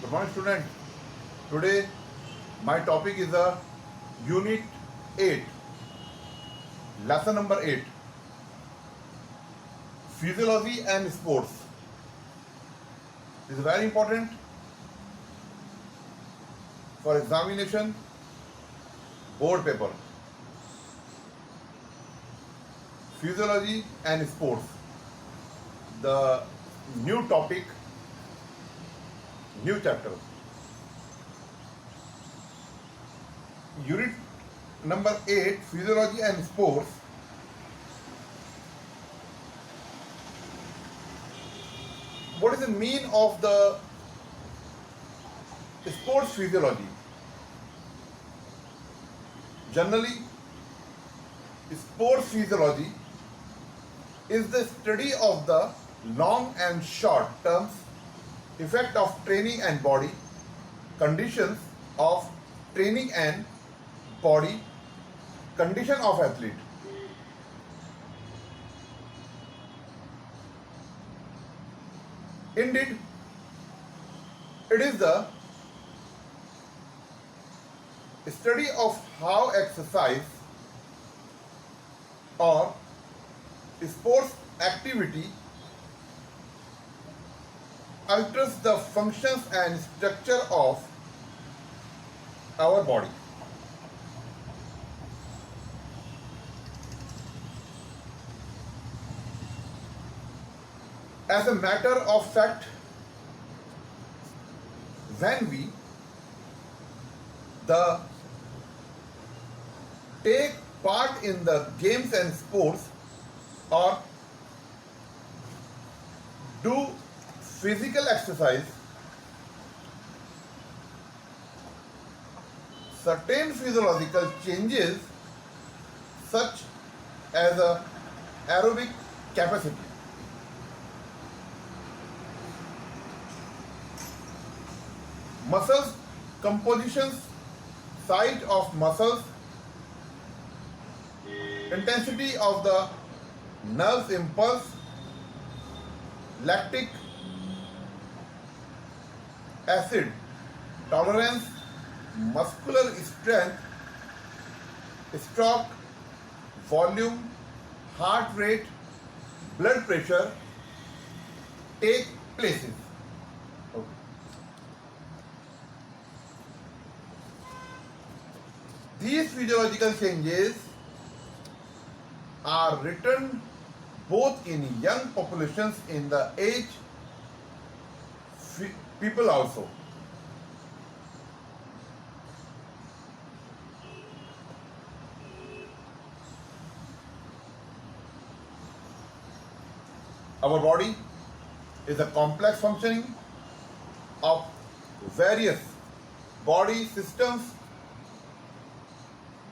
Good morning, student. Today, my topic is a Unit 8, Lesson number 8, Physiology and Sports. This is very important for examination, board paper. Physiology and Sports. The new topic, new chapter. Unit number 8, Physiology and Sports. What is the mean of the sports physiology? Generally, sports physiology is the study of the long and short terms effect of training and body, conditions of training and body, condition of athlete. Indeed, it is the study of how exercise or sports activity alters the functions and structure of our body. As a matter of fact, when we take part in the games and sports or do physical exercise, certain physiological changes such as a aerobic capacity, muscles compositions, size of muscles, intensity of the nerve impulse, lactic acid tolerance, muscular strength, stroke, volume, heart rate, blood pressure take places. Okay. These physiological changes are written both in young populations in the age people also. Our body is a complex functioning of various body systems,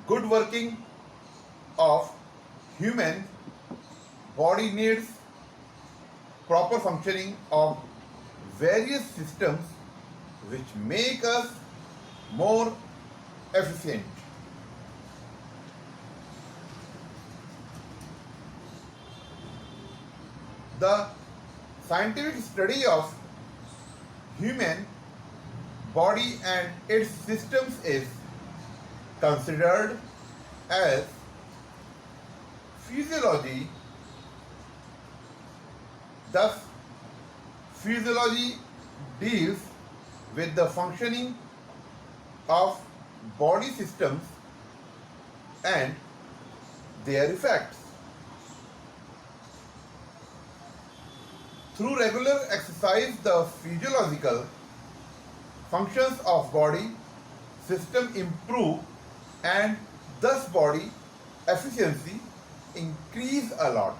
good working of human body needs proper functioning of various systems which make us more efficient. The scientific study of human body and its systems is considered as physiology. Thus, physiology deals with the functioning of body systems and their effects. Through regular exercise, the physiological functions of body system improve and thus body efficiency increase a lot.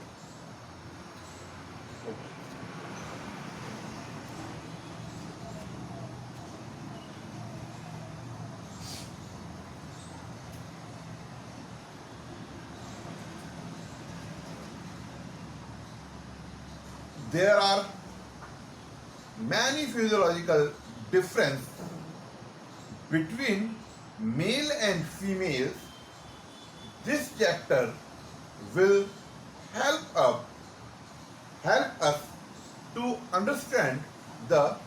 There are many physiological differences between male and females. This chapter will help us to understand the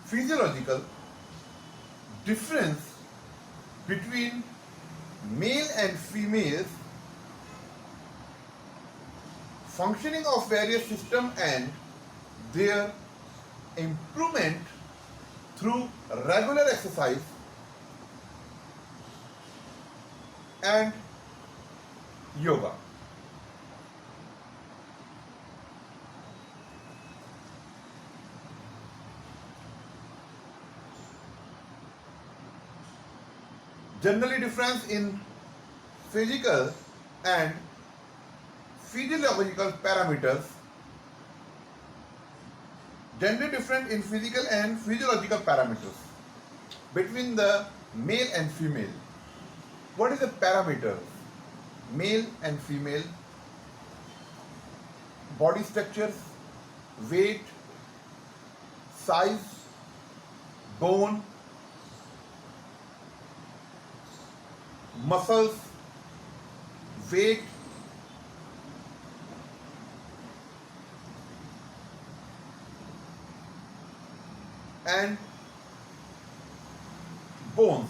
physiological difference between male and females, functioning of various systems and their improvement through regular exercise and yoga. Generally difference in physical and physiological parameters. Generally different in physical and physiological parameters between the male and female. What is the parameter? Male and female body structures, weight, size, bone, muscles, weight, and bones.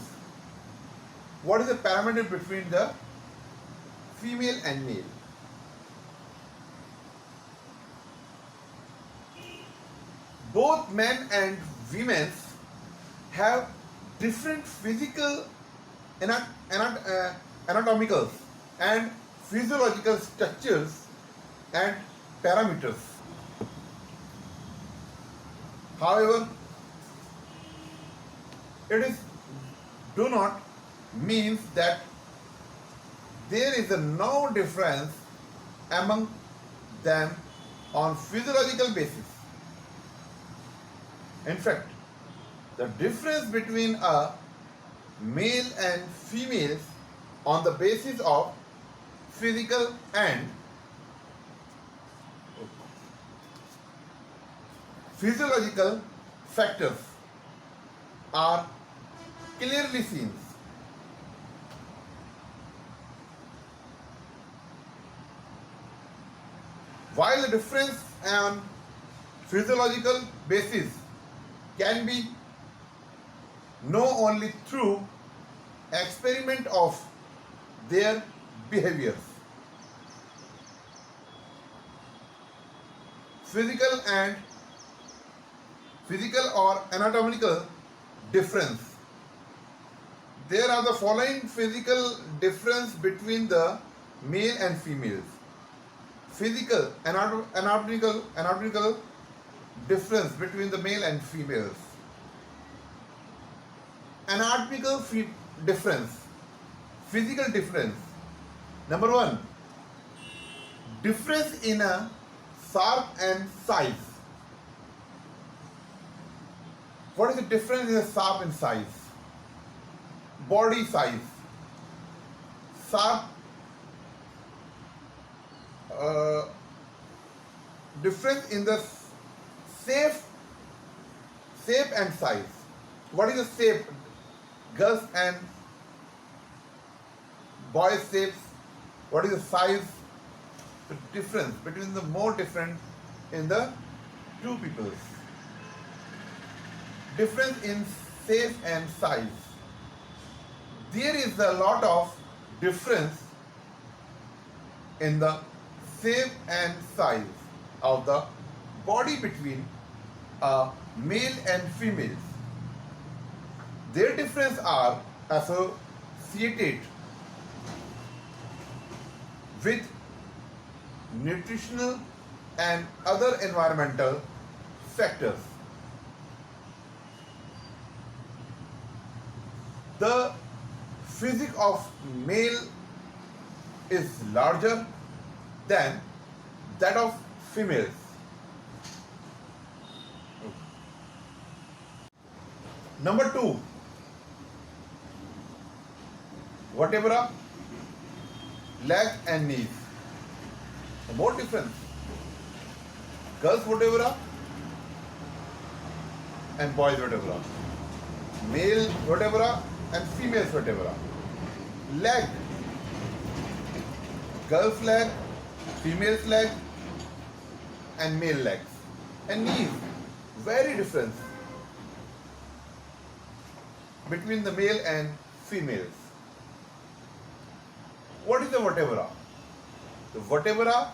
What is the parameter between the female and male? Both men and women have different physical, anatomical and physiological structures and parameters. However, it is do not means that there is no difference among them on physiological basis. In fact, the difference between a male and female on the basis of physical and physiological factors are clearly seen. While the difference on physiological basis can be known only through experiment of their behaviors. Physical or anatomical difference. There are the following physical difference between the male and females. Physical, anatomical difference between the male and females. Anatomical difference, physical difference. Number one, difference in a shape and size. What is the difference in a shape and size? Body size. Shape, difference in the shape and size. What is the shape? Girls and boys' shapes. What is the size? The difference between the more different in the two peoples. Difference in shape and size. There is a lot of difference in the shape and size of the body between a male and female. Their differences are associated with nutritional and other environmental factors. The physique of male is larger than that of females. Number two, vertebra, leg and knees. The more difference. Girls vertebra and boys vertebra. Male vertebra and female vertebra. Leg. Girls leg, female's leg and male legs. And knees. Very different. between the male and females. What is the vertebra? The vertebra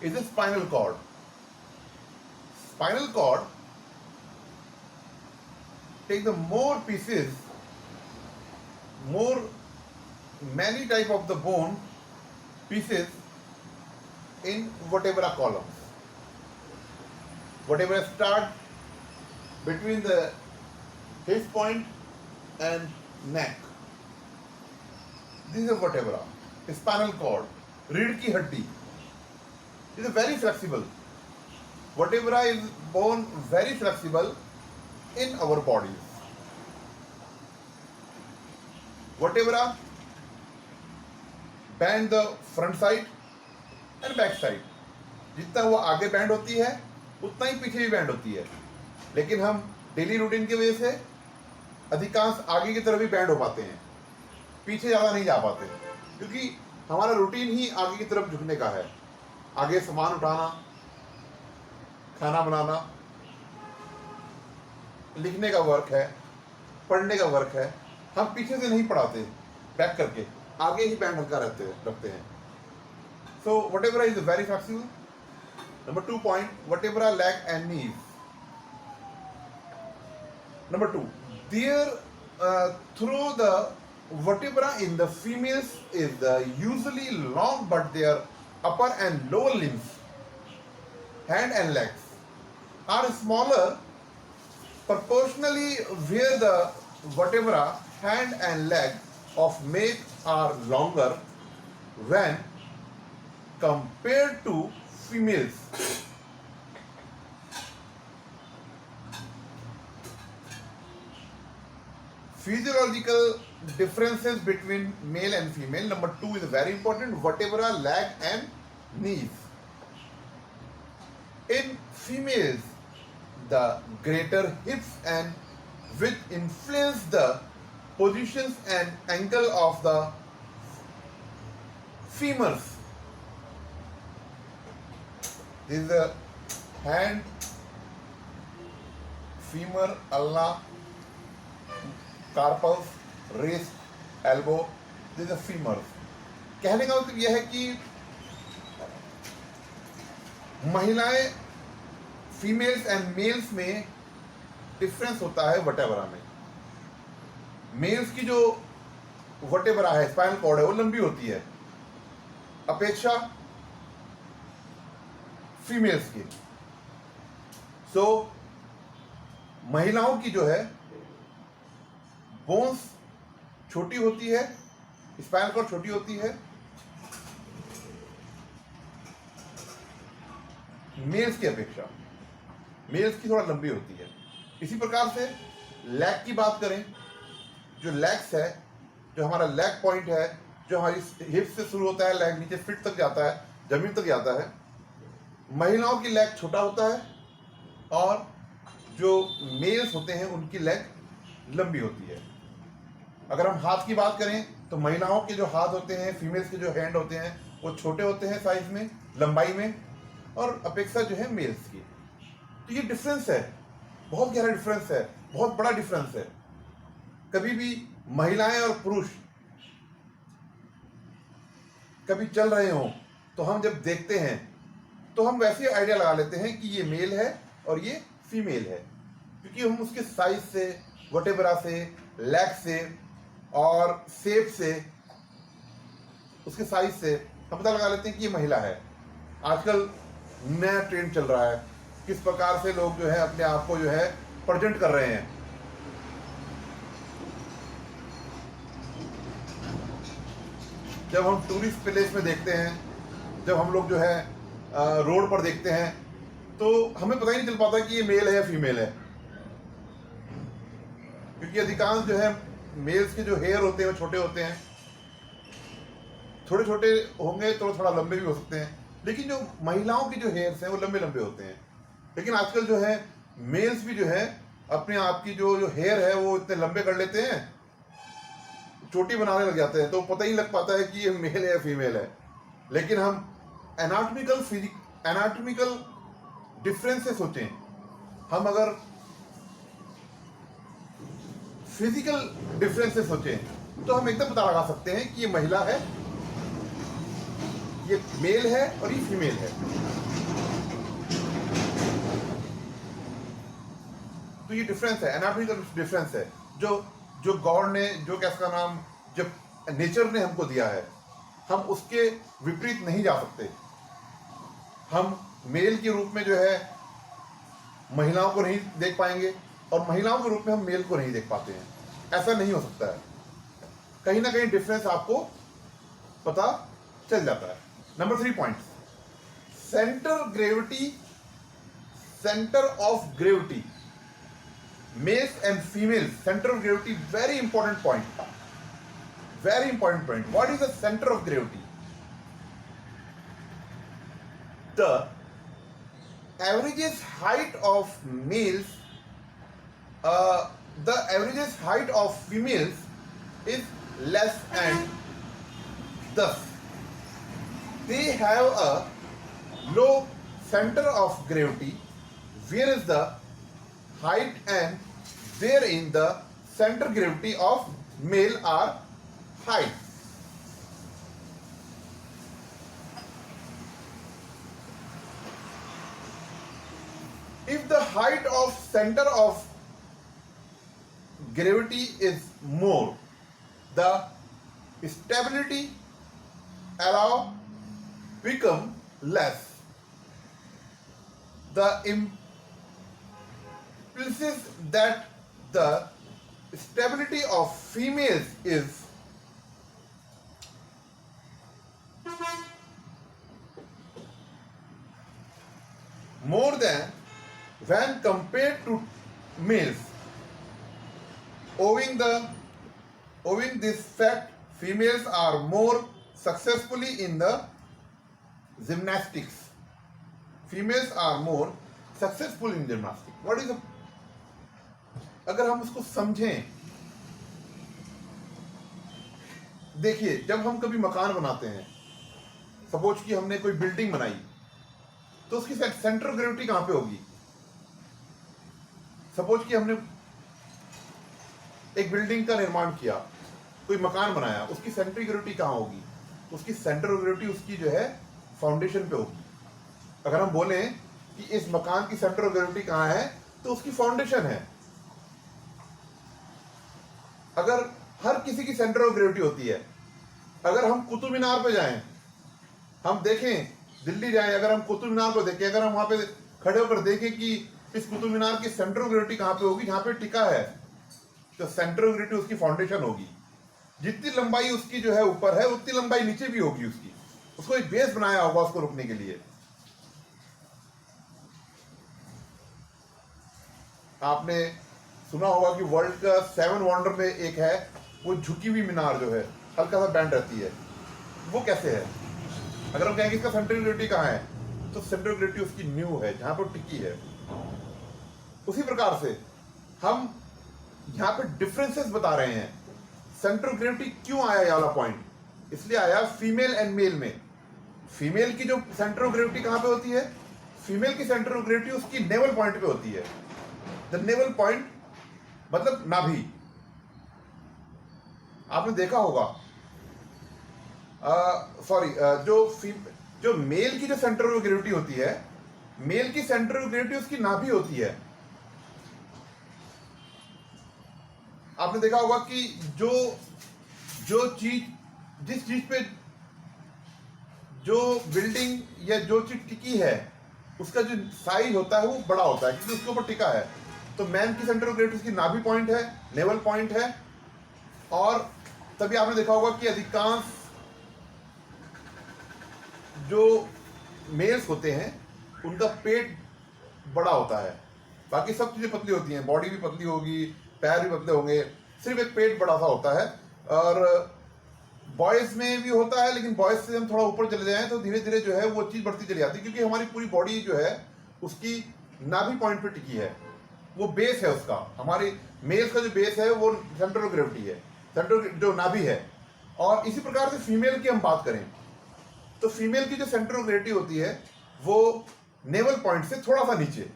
is a spinal cord. Spinal cord take the more pieces, many type of the bone pieces in vertebra columns. Vertebra start between the hip point and neck. This is a vertebra. Spinal cord, रीढ़ की हड्डी. It is very flexible. Vertebra is bone very flexible in our bodies. Vertebra bend the front side and back side. जितना वो आगे band होती है उतना ही पीछे भी बैंड होती है, लेकिन हम डेली रूटीन की वजह से अधिकांश आगे की तरफ भी बैंड हो पाते हैं, पीछे ज़्यादा नहीं जा पाते, क्योंकि हमारा रूटीन ही आगे की तरफ झुकने का है. आगे सामान उठाना, खाना बनाना, लिखने का वर्क है, पढ़ने का वर्क है, हम पीछे से नहीं पढ़ाते, बैक करके आगे ही बैंड हल्का रखते हैं. सो vertebra is very flexible. Number 2 point, vertebra, leg and knees. Number 2, through the vertebra in the females is usually long, but their upper and lower limbs, hand and legs, are smaller proportionally, where the vertebra, hand and leg of male are longer when compared to females. Physiological differences between male and female. Number 2 is very important. Vertebra, leg and knees. In females, the greater hips and width influence the positions and angle of the femurs. This is the hand, femur, ulna, carpals, wrist, elbow. This is the femur. कहने का मतलब यह है कि महिलाएं females and mails में difference होता है वर्टेब्रा में. मेल्स की जो वर्टेब्रा है, स्पाइनल कॉर्ड है, वो लंबी होती है अपेक्षा फीमेल्स की. सो महिलाओं की जो है बोन्स छोटी होती है, स्पाइनल कॉर्ड छोटी होती है, मेल्स की अपेक्षा. मेल्स की थोड़ा लंबी होती है. इसी प्रकार से लेग की बात करें, जो लेग्स है, जो हमारा लेग पॉइंट है, जो हमारी हिप से शुरू होता है, लेग नीचे फिट तक जाता है, जमीन तक जाता है, महिलाओं की लेग छोटा होता है और जो मेल्स होते हैं उनकी लेग लंबी होती है. अगर हम हाथ की बात करें तो महिलाओं के जो हाथ होते हैं, फीमेल्स के जो हैंड होते हैं, वो छोटे होते हैं साइज में, लंबाई में, और अपेक्षा जो है मेल्स की. तो ये डिफरेंस है, बहुत गहरा डिफरेंस है, बहुत बड़ा डिफरेंस है. कभी भी महिलाएं और पुरुष कभी चल रहे हों तो हम जब देखते हैं तो हम वैसे आइडिया लगा लेते हैं कि ये मेल है और ये फीमेल है, क्योंकि हम उसके साइज से, वर्टेब्रा से, लेग से और शेप से, उसके साइज से हम पता लगा लेते हैं कि ये महिला है. आजकल नया ट्रेंड चल रहा है, किस प्रकार से लोग जो है अपने आप को जो है प्रेजेंट कर रहे हैं. जब हम टूरिस्ट प्लेस में देखते हैं, जब हम लोग जो है रोड पर देखते हैं, तो हमें पता ही नहीं चल पाता कि ये मेल है या फीमेल है, क्योंकि अधिकांश जो है मेल्स के जो हेयर होते हैं वो छोटे होते हैं, थोड़े छोटे होंगे तो थोड़ा लंबे भी हो सकते हैं, लेकिन जो महिलाओं के जो हेयर्स हैं वो लंबे लंबे होते हैं. लेकिन आजकल जो है मेल्स भी जो है अपने आप की जो हेयर है वो इतने लंबे कर लेते हैं, चोटी बनाने लग जाते हैं, तो पता ही लग पाता है कि ये मेल है या फीमेल है. लेकिन हम एनाटॉमिकल डिफरेंस से सोचें, हम अगर फिजिकल डिफरेंसेस होते हैं तो हम एकदम पता लगा सकते हैं कि ये महिला है, ये मेल है और ये फीमेल है। तो ये डिफरेंस है, एनाटॉमिकल डिफरेंस है जो जो गॉड ने, जो क्या इसका नाम, जब नेचर ने हमको दिया है, हम उसके विपरीत नहीं जा सकते। हम मेल के रूप में जो है महिलाओं को नहीं देख पाएंगे और महिलाओं के रूप में हम मेल को नहीं देख पाते हैं, ऐसा नहीं हो सकता है। कहीं ना कहीं डिफरेंस आपको पता चल जाता है। Number 3 point, centre of gravity, mails and females, centre of gravity, very important point, very important point. What is the center of gravity? The average's height of males, the average's height of females is less, and thus they have a low center of gravity, whereas the height and therein the center gravity of male are high. If the height of center of gravity is more, the stability allow become less. The implies that the stability of females is more than when compared to males. Owing this fact, females are more successfully in the gymnastics. Females are more successful in gymnastics. What is the, अगर हम उसको समझें, देखिए जब हम कभी मकान बनाते हैं, सपोज कि हमने कोई बिल्डिंग बनाई, तो उसकी सेंटर ऑफ ग्रेविटी कहां पे होगी? सपोज कि हमने एक बिल्डिंग का निर्माण किया, कोई मकान बनाया, उसकी सेंटर ऑफ ग्रेविटी कहां होगी? उसकी सेंटर ऑफ ग्रेविटी उसकी जो है फाउंडेशन पे होगी। अगर हम बोलें कि इस मकान की सेंटर ऑफ ग्रेविटी कहां है, तो उसकी फाउंडेशन है। अगर हर किसी की सेंटर ऑफ ग्रेविटी होती है, अगर हम कुतुब मीनार पे जाएं, हम देखें, दिल्ली जाएं, अगर हम कुतुब मीनार को देखें, अगर हम वहां पे खड़े होकर देखें कि इस कुतुब मीनार की सेंटर ऑफ ग्रेविटी कहां पे होगी, जहां पे टिका है, तो सेंटर ऑफ ग्रेविटी उसकी फाउंडेशन होगी। जितनी लंबाई उसकी जो है ऊपर है, उतनी लंबाई नीचे भी होगी उसकी। उसको एक बेस बनाया होगा उसको रुकने के लिए। आपने सुना होगा कि वर्ल्ड का 7 वंडर में एक है वो झुकी हुई मीनार, जो है हल्का सा बैंड रहती है। वो कैसे है? अगर हम कहेंगे इसका सेंटर ऑफ ग्रेविटी कहाँ है, तो सेंटर ऑफ ग्रेविटी उसकी न्यू है, जहां पर टिकी है। उसी प्रकार से हम यहाँ पे डिफरेंसेस बता रहे हैं। सेंटर ऑफ ग्रेविटी क्यों आया ये वाला पॉइंट? इसलिए आया फीमेल एंड मेल में। फीमेल की जो सेंटर ऑफ ग्रेविटी कहाँ पे होती है? फीमेल की सेंटर ऑफ ग्रेविटी उसकी नेवल पॉइंट पे होती है। द नेवल पॉइंट मतलब नाभि। आपने देखा होगा, जो मेल की जो सेंटर ऑफ ग्रेविटी होती है, मेल की सेंटर ऑफ ग्रेविटी उसकी नाभि होती है। आपने देखा होगा कि जिस चीज पे जो बिल्डिंग या जो चीज टिकी है, उसका जो साइज होता है वो बड़ा होता है, क्योंकि उसके ऊपर टिका है। तो मैन की सेंटर ऑफ ग्रेविटी उसकी नाभि पॉइंट है, नेवल पॉइंट है। और तभी आपने देखा होगा कि अधिकांश जो मेल्स होते हैं उनका पेट बड़ा होता है, बाकी सब चीजें पतली होती हैं, बॉडी भी पतली होगी, पैर भी पतले होंगे, सिर्फ एक पेट बड़ा सा होता है। और बॉयज में भी होता है, लेकिन बॉयज से हम थोड़ा ऊपर चले जाएं तो धीरे धीरे जो है वो चीज बढ़ती चली जाती है, क्योंकि हमारी पूरी बॉडी जो है उसकी नाभि पॉइंट पे टिकी है, वो बेस है उसका। हमारी मेल्स का जो बेस है वो सेंटर ऑफ ग्रेविटी है, सेंटर जो नाभि है। और इसी प्रकार से फीमेल की हम बात करें तो फीमेल की जो सेंटर ऑफ ग्रेविटी होती है वो नेवल पॉइंट से थोड़ा सा नीचे,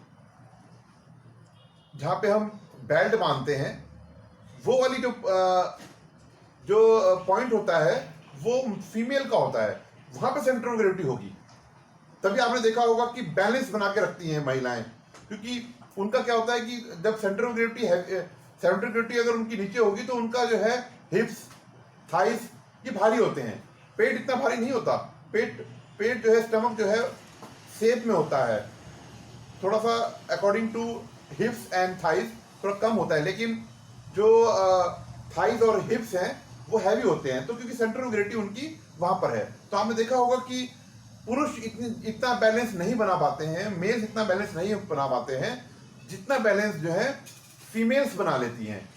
जहां पे हम बेल्ट बांधते हैं, वो वाली जो पॉइंट होता है वो फीमेल का होता है, वहां पे सेंटर ऑफ ग्रेविटी होगी। तभी आपने देखा होगा कि बैलेंस बना के रखती हैं महिलाएं, क्योंकि उनका क्या होता है कि जब सेंटर ऑफ ग्रेविटी अगर उनकी नीचे होगी तो उनका जो है हिप्स, थाइस ये भारी होते हैं। पेट इतना भारी नहीं होता, पेट जो है, स्टमक जो है शेप में होता है, थोड़ा सा according to hips and thighs थोड़ा कम होता है, लेकिन जो थाइस और हिप्स हैं वो हैवी होते हैं, तो क्योंकि सेंटर ऑफ ग्रेविटी उनकी वहां पर है। तो आपने देखा होगा कि पुरुष इतना बैलेंस नहीं बना पाते हैं, मेल्स इतना बैलेंस नहीं बना पाते हैं जितना बैलेंस जो है फीमेल्स बना लेती हैं।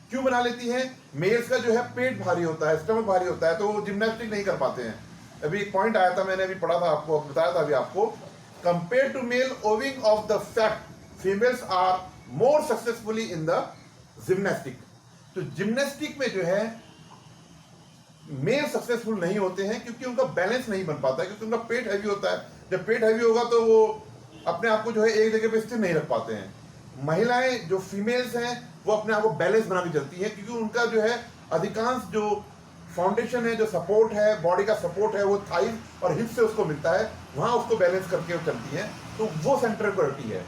क्यों बना लेती हैं? मेल्स का जो है पेट भारी होता है, स्टमक भारी होता है, तो वो जिम्नास्टिक नहीं कर पाते हैं। अभी एक पॉइंट आया था, मैंने अभी पढ़ा था, आपको बताया था अभी आपको, compare to male owing of the fact females are more successfully in the gymnastic. तो जिम्नास्टिक में जो है मेल सक्सेसफुल नहीं होते हैं क्योंकि उनका बैलेंस नहीं बन पाता है, क्योंकि उनका पेट हैवी होता है। जब पेट हैवी होगा तो वो अपने आप को जो है एक जगह पे स्थिर नहीं रख पाते हैं। महिलाएं जो फीमेल्स हैं वो अपने आप को बैलेंस बना के चलती हैं, क्योंकि उनका जो है अधिकांश जो फाउंडेशन है, जो सपोर्ट है, बॉडी का सपोर्ट है, वो थाइज और हिप से उसको मिलता है, वहां उसको बैलेंस करके वो चलती हैं। तो वो सेंटर ऑफ ग्रेविटी है।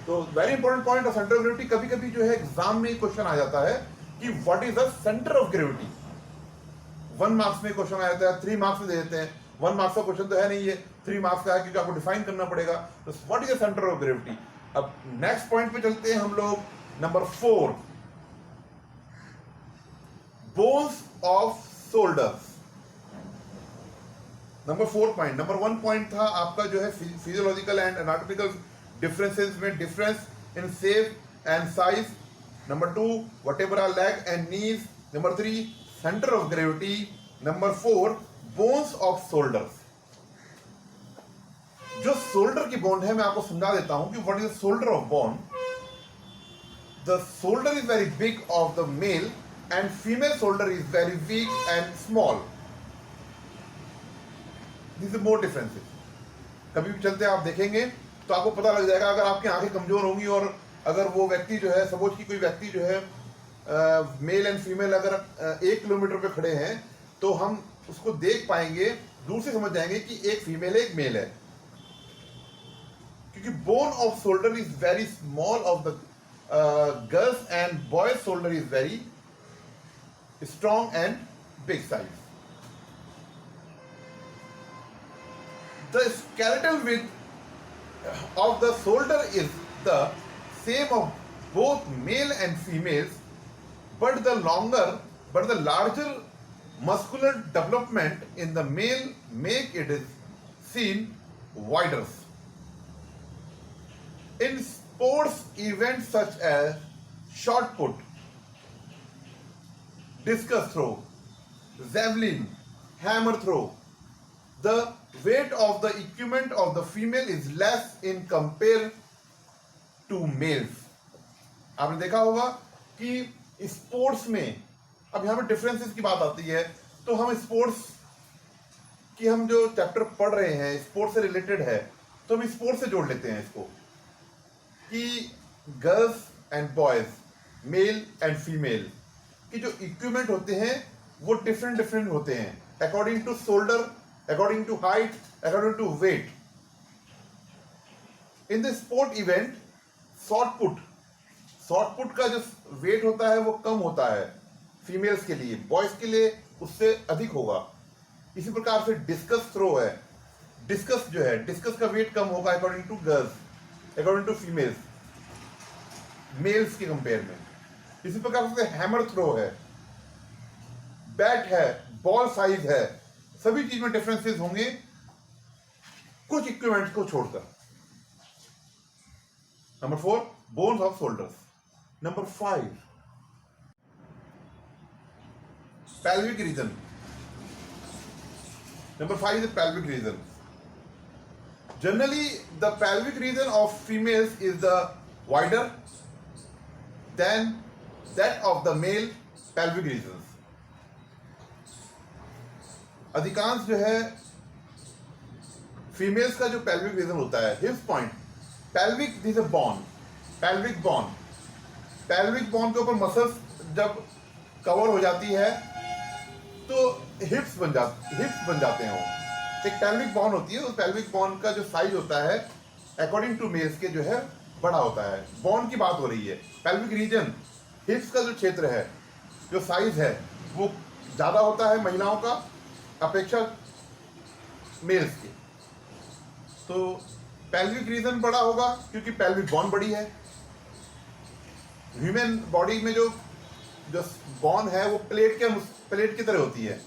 तो very important point of centre of gravity, कभी कभी जो है एग्जाम में क्वेश्चन आ जाता है कि what is the centre of gravity. 1 marks में क्वेश्चन आ जाता है, 3 मार्क्स में दे देते हैं। 1 मार्क्स का क्वेश्चन तो है नहीं, ये 3 मार्क्स का है क्योंकि आपको डिफाइन करना पड़ेगा। तो what is the centre of gravity. अब नेक्स्ट पॉइंट पे चलते हैं हम लोग, number 4, bones of shoulders. Number 4 point, number 1 point था आपका जो है फिजियोलॉजिकल एंड एनाटॉमिकल डिफरेंसेस में, difference in shape and size. Number 2, whatever are leg and knees. Number 3, centre of gravity. Number 4, bones of shoulders. जो shoulder की bone है मैं आपको समझा देता हूं कि what is the shoulder of bone. The shoulder is very big of the mail and female shoulder is very weak and small. This is more differences. कभी भी चलते आप देखेंगे तो आपको पता लग जाएगा। अगर आपकी आंखें कमजोर होंगी और अगर वो व्यक्ति जो है, सपोज की कोई व्यक्ति जो है मेल एंड फीमेल अगर 1 किलोमीटर पे खड़े हैं तो हम उसको देख पाएंगे, दूर से समझ जाएंगे कि एक फीमेल है एक मेल है, क्योंकि bone off shoulder is very small of the girls and boys shoulder is very strong and big size. The skeletal width of the shoulder is the same of both male and females, but the larger muscular development in the male make it is seen wider. In sports events such as shot put, discus throw, javelin, hammer throw, the weight of the equipment of the female is less in compare to males. आपने देखा होगा कि sports में, अब यहाँ पे differences की बात आती है, तो हम स्पोर्ट्स की हम जो चैप्टर पढ़ रहे हैं स्पोर्ट्स से रिलेटेड है, तो हम स्पोर्ट्स से जोड़ लेते हैं इसको कि girls and boys, male and female की जो इक्विपमेंट होते हैं वो डिफरेंट होते हैं according to shoulder, according to height, according to weight. In the sport event, shot put का जो weight होता है वो कम होता है फीमेल्स के लिए, बॉयज के लिए उससे अधिक होगा। इसी प्रकार से डिस्कस थ्रो है, डिस्कस जो है, डिस्कस का वेट कम होगा according to girls, according to females, males के कंपेयर में। इसी प्रकार से हैमर थ्रो है, बैट है, बॉल साइज है, सभी चीज में डिफरेंसेस होंगे कुछ इक्विपमेंट्स को छोड़कर। Number 4, bones of shoulders. Number 5, pelvic region. Number 5 is the pelvic region. Generally, the pelvic region of females is the wider than that of the male pelvic regions. अधिकांश जो है फीमेल्स का जो pelvic region होता है, हिप्स point, pelvic this a bone, pelvic bone, pelvic bone के ऊपर muscles जब कवर हो जाती है तो हिप्स बन जाते हैं वो। एक पेल्विक बोन होती है, उस पेल्विक बोन का जो साइज होता है अकॉर्डिंग टू मेल्स के जो है बड़ा होता है। बोन की बात हो रही है। पेल्विक रीजन, हिप्स का जो क्षेत्र है, जो साइज है वो ज़्यादा होता है महिलाओं का अपेक्षा मेल्स के। तो पेल्विक रीजन बड़ा होगा क्योंकि पेल्विक बोन बड़ी है। ह्यूमन बॉडी में जो बोन है वो प्लेट की तरह होती है।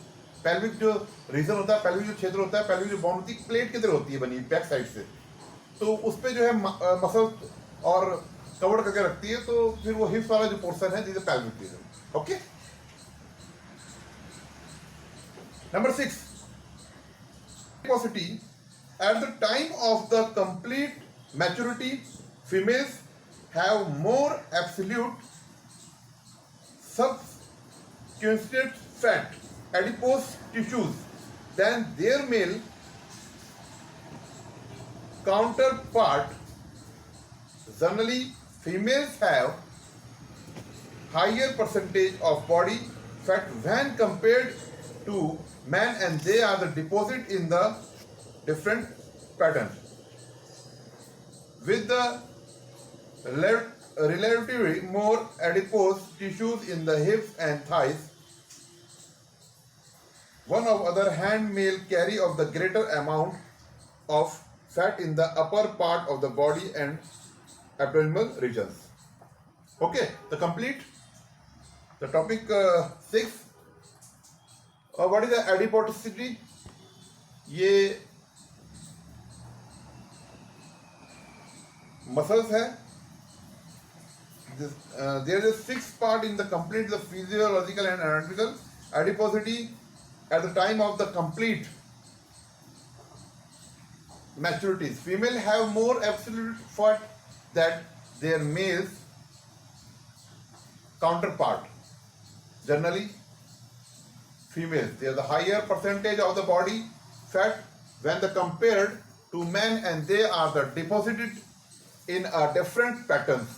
पेल्विक जो रीजन होता है, पेल्विक जो क्षेत्र होता है, पेल्विक जो बोन होती है प्लेट की तरह होती है बनी बैक साइड से। तो उस पर जो है मसल और कवर करके रखती है, तो फिर वो हिप्स वाला जो पोर्शन है जिसे pelvic region. Okay, number 6, adiposity. At the time of the complete maturity, females have more absolute subcutaneous fat, adipose tissues than their male counterpart. Generally, females have higher percentage of body fat when compared to men, and they are the deposit in the different patterns. With the relatively more adipose tissues in the hips and thighs, one of other hand, male carry of the greater amount of fat in the upper part of the body and abdominal regions. Okay, the complete the topic 6. What is the adiposity? ये muscles है. There is a 6th part in the complete the physiological and anatomical adiposity at the time of the complete maturity. Female have more absolute fat than their males counterpart. Generally, females, they are the higher percentage of the body fat when the compared to men, and they are the deposited in a different patterns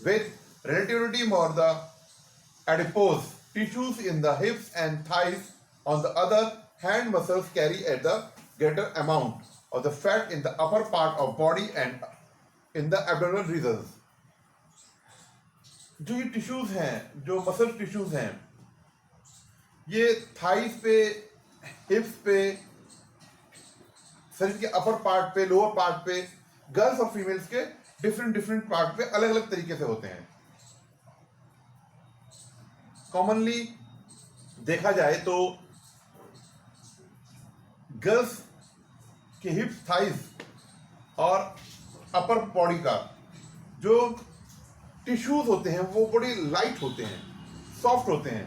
with relatively more the adipose tissues in the hips and thighs. On the other hand, muscles carry at the greater amount of the fat in the upper part of body and in the abdominal regions. जो ये tissues हैं, जो muscle tissues हैं, ये thighs पे, हिप्स पे, शरीर के अपर पार्ट पे, लोअर पार्ट पे, गर्ल्स और फीमेल्स के डिफरेंट पार्ट पे अलग अलग तरीके से होते हैं। कॉमनली देखा जाए तो गर्ल्स के हिप्स, थाइस और अपर बॉडी का जो टिश्यूज होते हैं वो बड़ी लाइट होते हैं, सॉफ्ट होते हैं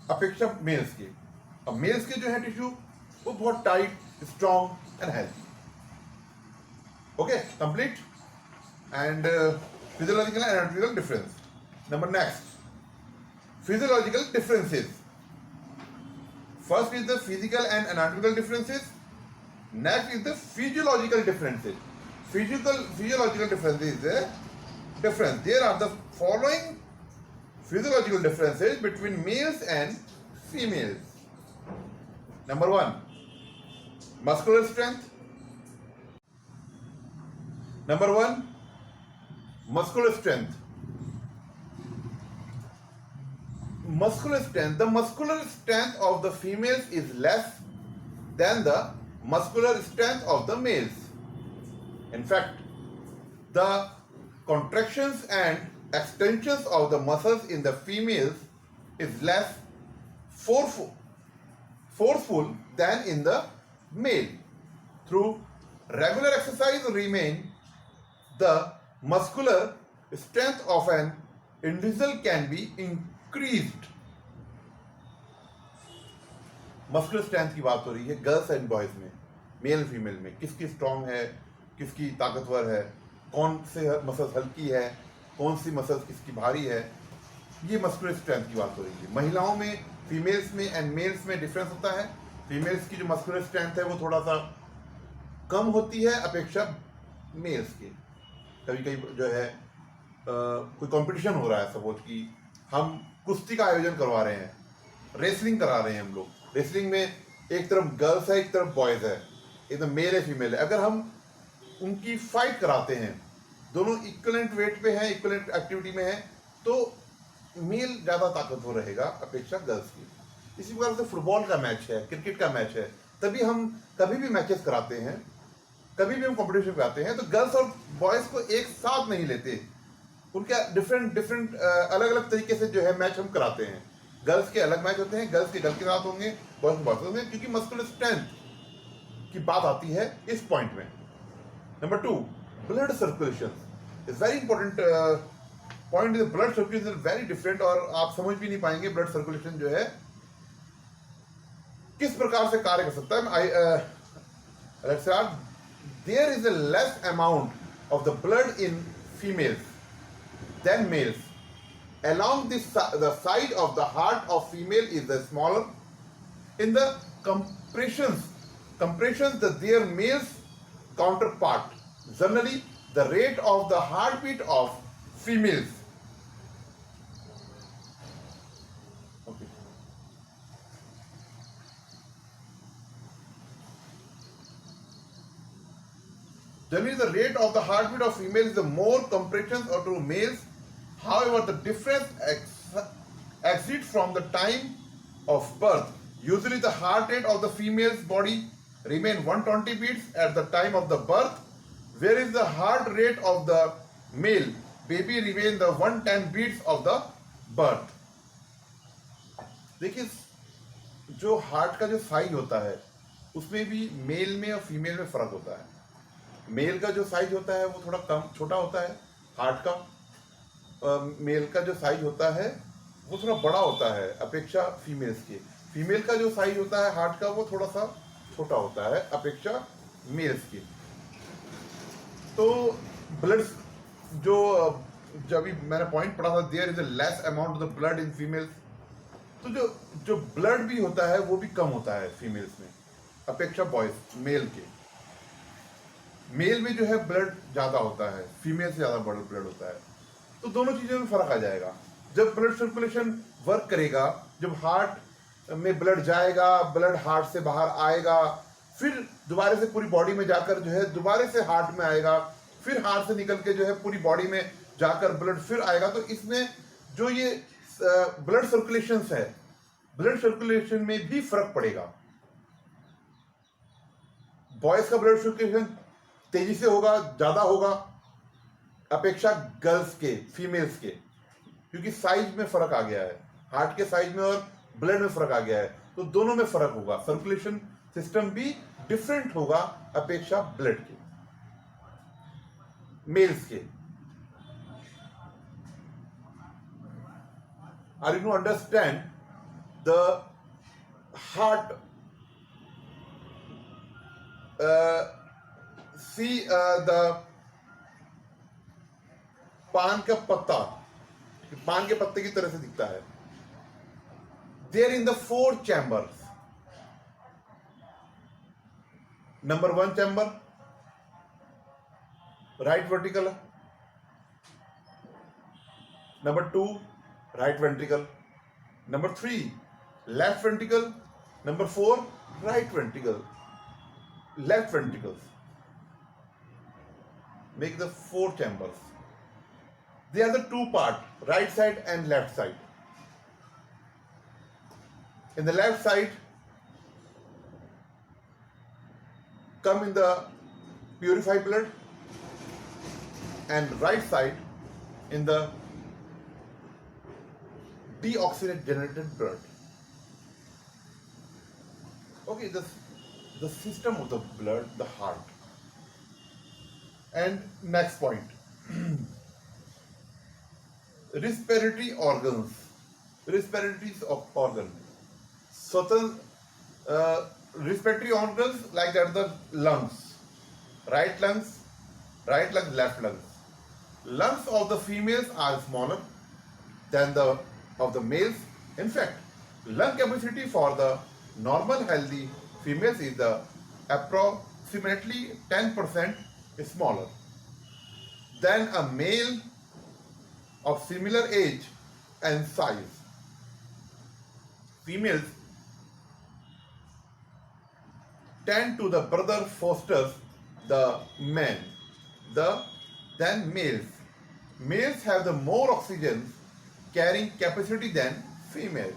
अपेक्षा मेल्स के। अब मेल्स के जो है टिश्यू वो बहुत tight, strong and healthy. Okay, complete and physiological and anatomical difference. Number next, physiological differences. First is the physical and anatomical differences, next is the physiological differences. Physiological differences difference. There are the following physiological differences between males and females. Number 1, muscular strength. Number 1, muscular strength. Muscular strength. The muscular strength of the females is less than the muscular strength of the males. In fact, the contractions and extensions of the muscles in the females is less forceful than in the male. Through regular exercise remain, the muscular strength of an individual can be increased. Muscular strength की बात हो रही है girls and boys में, male female में, किसकी strong है, किसकी ताकतवर है, कौन से मसल्स हल्की है, कौन सी मसल्स किसकी भारी है, ये मस्कुलर स्ट्रेंथ की बात हो रही है। महिलाओं में, फीमेल्स में एंड मेल्स में डिफरेंस होता है। फीमेल्स की जो मस्कुलर स्ट्रेंथ है वो थोड़ा सा कम होती है अपेक्षा मेल्स के। कभी कभी जो है कोई कंपटीशन हो रहा है, सपोज कि हम कुश्ती का आयोजन करवा रहे हैं, रेसलिंग करा रहे हैं हम लोग। रेसलिंग में एक तरफ गर्ल्स है, एक तरफ बॉयज़ है, एकदम मेल है फीमेल है। अगर हम उनकी फाइट कराते हैं, दोनों इक्वलेंट वेट पे हैं, इक्वलेंट एक्टिविटी में हैं, तो मेल ज़्यादा ताकतवर रहेगा अपेक्षा गर्ल्स की। इसी प्रकार से फुटबॉल का मैच है, क्रिकेट का मैच है, तभी हम कभी भी मैचेस कराते हैं, कभी भी हम कॉम्पिटिशन कराते हैं, तो गर्ल्स और बॉयज़ को एक साथ नहीं लेते, उनके डिफरेंट अलग अलग तरीके से जो है मैच हम कराते हैं। गर्ल्स के अलग मैच होते हैं, गर्ल्स के गर्ल के साथ होंगे, बॉयज़ के बॉयज़ होंगे, क्योंकि मस्कुलर स्ट्रेंथ की बात आती है इस पॉइंट में। Number 2, blood circulation is very important point. Blood circulation is very different, और आप समझ भी नहीं पाएंगे ब्लड सर्कुलेशन जो है किस प्रकार से कार्य कर सकता है। There is a less amount of the blood in females than males. Along the side of the heart of female is the smaller. In the compressions their male's counterpart. Generally, the rate of the heartbeat of females. Okay. Generally, the rate of the heartbeat of females is the more compressions or to males. However, the difference exceeds from the time of birth. Usually, the heart rate of the female's body remain 120 beats at the time of the birth, whereas the heart rate of the male baby remain the 110 beats of the birth. देखिए, जो heart का जो size होता है उसमें भी mail में और फीमेल में फर्क होता है। मेल का जो साइज होता है वो थोड़ा कम छोटा होता है हार्ट का, मेल का जो साइज होता है वो थोड़ा बड़ा होता है अपेक्षा फीमेल्स के। फीमेल का जो साइज होता है हार्ट का वो थोड़ा सा छोटा होता है अपेक्षा मेल्स के। तो ब्लड जो जब भी मैंने पॉइंट पढ़ा था, there is a less amount of the blood in females, तो जो ब्लड भी होता है वो भी कम होता है फीमेल्स में अपेक्षा बॉयज मेल के। मेल में जो है ब्लड ज़्यादा होता है, फीमेल से ज़्यादा ब्लड होता है। तो दोनों चीज़ों में फर्क आ जाएगा। जब ब्लड सर्कुलेशन वर्क करेगा, जब हार्ट में ब्लड जाएगा, ब्लड हार्ट से बाहर आएगा, फिर दोबारा से पूरी बॉडी में जाकर जो है दोबारा से हार्ट में आएगा, फिर हार्ट से निकल के जो है पूरी बॉडी में जाकर ब्लड फिर आएगा। तो इसमें जो ये ब्लड सर्कुलेशन है, ब्लड सर्कुलेशन में भी फर्क पड़ेगा। बॉयज का ब्लड सर्कुलेशन तेजी से होगा, ज्यादा होगा अपेक्षा गर्ल्स के, फीमेल्स के, क्योंकि साइज में फर्क आ गया है, हार्ट के साइज में और ब्लड में फर्क आ गया है, तो दोनों में फर्क होगा। सर्कुलेशन सिस्टम भी डिफरेंट होगा अपेक्षा ब्लड के, मेल्स के। Are you to understand the heart? See the पान का पत्ता, पान के पत्ते की तरह से दिखता है। There in the 4 chambers. Number 1 chamber, right vertical. Number 2, right ventricle. Number 3, left ventricle. Number 4, right ventricle. Left ventricles make the 4 chambers. They are the 2 parts, right side and left side. In the left side come in the purified blood, and right side in the deoxygenated blood. Okay, the system of the blood, the heart. And next point, respiratory organs. Respiratory organ. Certain respiratory organs like that, the lungs, right lungs, left lungs. Lungs of the females are smaller than the of the males. In fact, lung capacity for the normal healthy females is the approximately 10% smaller than a male of similar age and size. Females tend to the brother fosters the men than males. Males have the more oxygen carrying capacity than females.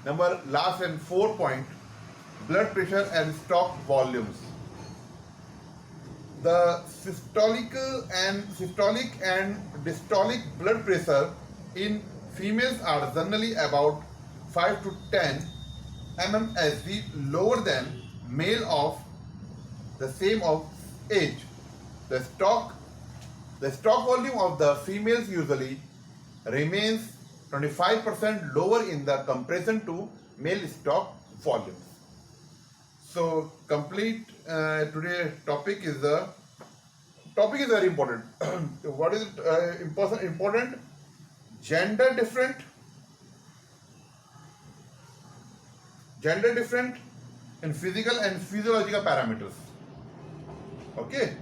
Number last and 4 point, blood pressure and stroke volumes. The systolic and diastolic blood pressure in females are generally about 5 to 10 mmHg lower than male of the same of age. The stroke volume of the females usually remains 25% lower in the comparison to male stroke volumes. So complete today's topic is very important. What is it important? Gender different in physical and physiological parameters. Okay.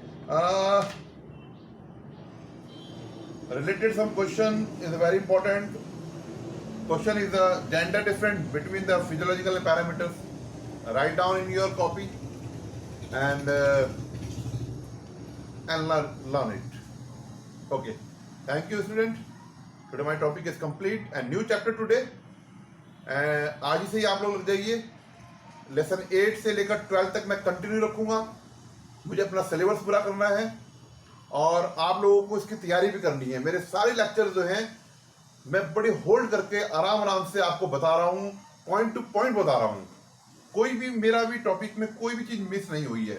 Related some question is very important. Question is the gender different between the physiological parameters. Write down in your copy and learn it. Okay. Thank you, student. Today my topic is complete and new chapter today. आज ही से ही आप लोग लग जाइए. Lesson 8 से लेकर 12 तक मैं कंटिन्यू रखूंगा. मुझे अपना सिलेबस पूरा करना है और आप लोगों को इसकी तैयारी भी करनी है. मेरे सारे लेक्चर जो हैं मैं बड़े होल्ड करके आराम से आपको बता रहा हूँ, पॉइंट टू पॉइंट बता रहा हूँ. कोई भी मेरा भी टॉपिक में कोई भी चीज़ मिस नहीं हुई है.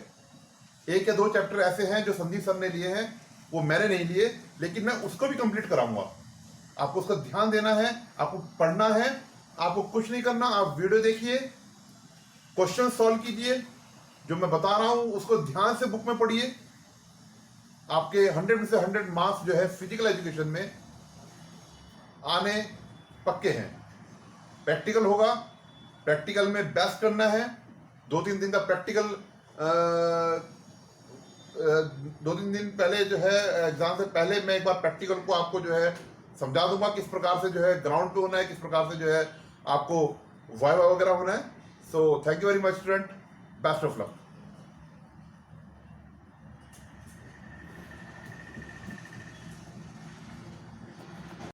1 या 2 चैप्टर ऐसे हैं जो संदीप सर ने लिए हैं, वो मैंने नहीं लिए, लेकिन मैं उसको भी कंप्लीट कराऊंगा. आपको उसका ध्यान देना है, आपको पढ़ना है, आपको कुछ नहीं करना. आप वीडियो देखिए, क्वेश्चन सॉल्व कीजिए, जो मैं बता रहा हूं उसको ध्यान से बुक में पढ़िए. आपके 100 में से 100 मार्क्स जो है फिजिकल एजुकेशन में आने पक्के हैं. प्रैक्टिकल होगा, प्रैक्टिकल में बेस्ट करना है. 2-3 दिन का प्रैक्टिकल 2-3 दिन पहले जो है एग्जाम से पहले मैं एक बार प्रैक्टिकल को आपको जो है समझा दूंगा, किस प्रकार से जो है ग्राउंड पे होना है, किस प्रकार से जो है आपको वाइवा वगैरह होना है. So thank you very much student. Best of luck.